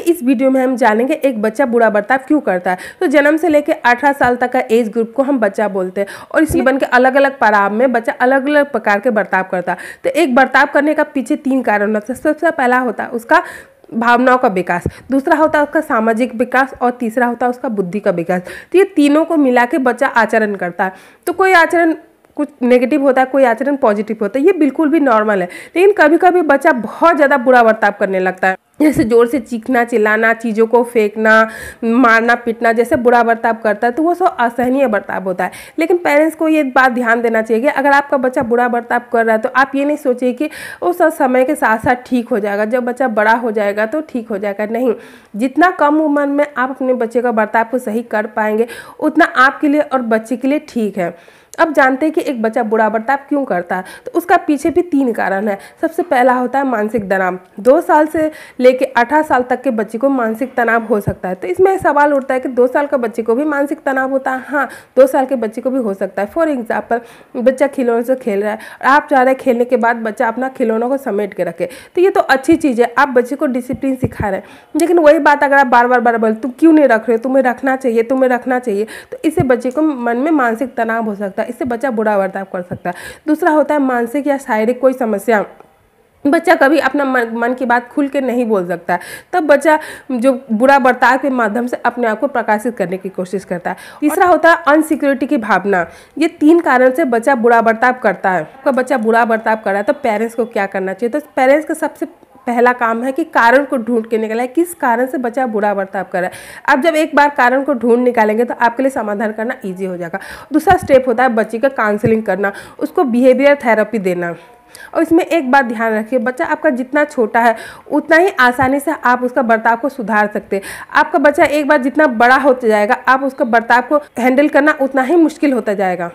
इस वीडियो में हम जानेंगे एक बच्चा बुरा बर्ताव क्यों करता है। तो जन्म से लेकर 18 साल तक का एज ग्रुप को हम बच्चा बोलते हैं और इस जीवन के अलग अलग पड़ाव में बच्चा अलग अलग प्रकार के बर्ताव करता है। तो एक बर्ताव करने का पीछे 3 कारण होता है। सबसे पहला होता है उसका भावनाओं का विकास, दूसरा होता है उसका सामाजिक विकास और तीसरा होता है उसका बुद्धि का विकास। तो ये तीनों को मिला के बच्चा आचरण करता है। तो कोई आचरण कुछ नेगेटिव होता है, कोई आचरण पॉजिटिव होता है, ये बिल्कुल भी नॉर्मल है। लेकिन कभी कभी बच्चा बहुत ज़्यादा बुरा बर्ताव करने लगता है, जैसे जोर से चीखना, चिल्लाना, चीज़ों को फेंकना, मारना, पीटना, जैसे बुरा बर्ताव करता है तो वो सब असहनीय बर्ताव होता है। लेकिन पेरेंट्स को ये बात ध्यान देना चाहिए कि अगर आपका बच्चा बुरा बर्ताव कर रहा है तो आप ये नहीं सोचिए कि वो सब समय के साथ साथ ठीक हो जाएगा, जब बच्चा बड़ा हो जाएगा तो ठीक हो जाएगा। नहीं, जितना कम उम्र में आप अपने बच्चे का बर्ताव को सही कर पाएंगे उतना आपके लिए और बच्चे के लिए ठीक है। अब जानते हैं कि एक बच्चा बुरा बर्ताव क्यों करता है। तो उसका पीछे भी 3 कारण है। सबसे पहला होता है मानसिक तनाव। 2 साल से लेके 18 साल तक के बच्चे को मानसिक तनाव हो सकता है। तो इसमें सवाल उठता है कि 2 साल का बच्चे को भी मानसिक तनाव होता है। हाँ, 2 साल के बच्चे को भी हो सकता है। फॉर एग्जाम्पल, बच्चा खिलौनों से खेल रहा है और आप चाह रहे हैं खेलने के बाद बच्चा अपना खिलौनों को समेट के रखे, तो ये तो अच्छी चीज़ है, आप बच्चे को डिसिप्लिन सिखा रहे हैं। लेकिन वही बात अगर आप बार बार तुम क्यों नहीं रख रहे हो, तुम्हें रखना चाहिए, तुम्हें रखना चाहिए, तो इससे बच्चे को मन में मानसिक तनाव हो सकता है, इससे बच्चा बुरा बर्ताव कर सकता है। दूसरा होता है मानसिक या शारीरिक कोई समस्या। बच्चा कभी अपना मन की बात खुल के नहीं बोल सकता है, तब बच्चा जो बुरा बर्ताव के माध्यम से अपने आप को प्रकाशित करने की कोशिश करता है। तीसरा होता है अनसिक्योरिटी की भावना। ये 3 कारण से बच्चा बुरा बर्ताव करता है। आपका बच्चा बुरा बर्ताव कर रहा है तो पेरेंट्स को क्या करना चाहिए। तो पेरेंट्स का सबसे पहला काम है कि कारण को ढूंढ के निकाला है, किस कारण से बच्चा बुरा बर्ताव कर रहा है। आप जब एक बार कारण को ढूंढ निकालेंगे तो आपके लिए समाधान करना ईजी हो जाएगा। दूसरा स्टेप होता है बच्चे का काउंसलिंग करना, उसको बिहेवियर थेरेपी देना। और इसमें एक बात ध्यान रखिए, बच्चा आपका जितना छोटा है उतना ही आसानी से आप उसका बर्ताव को सुधार सकते हैं। आपका बच्चा एक बार जितना बड़ा होता जाएगा आप उसका बर्ताव को हैंडल करना उतना ही मुश्किल होता जाएगा।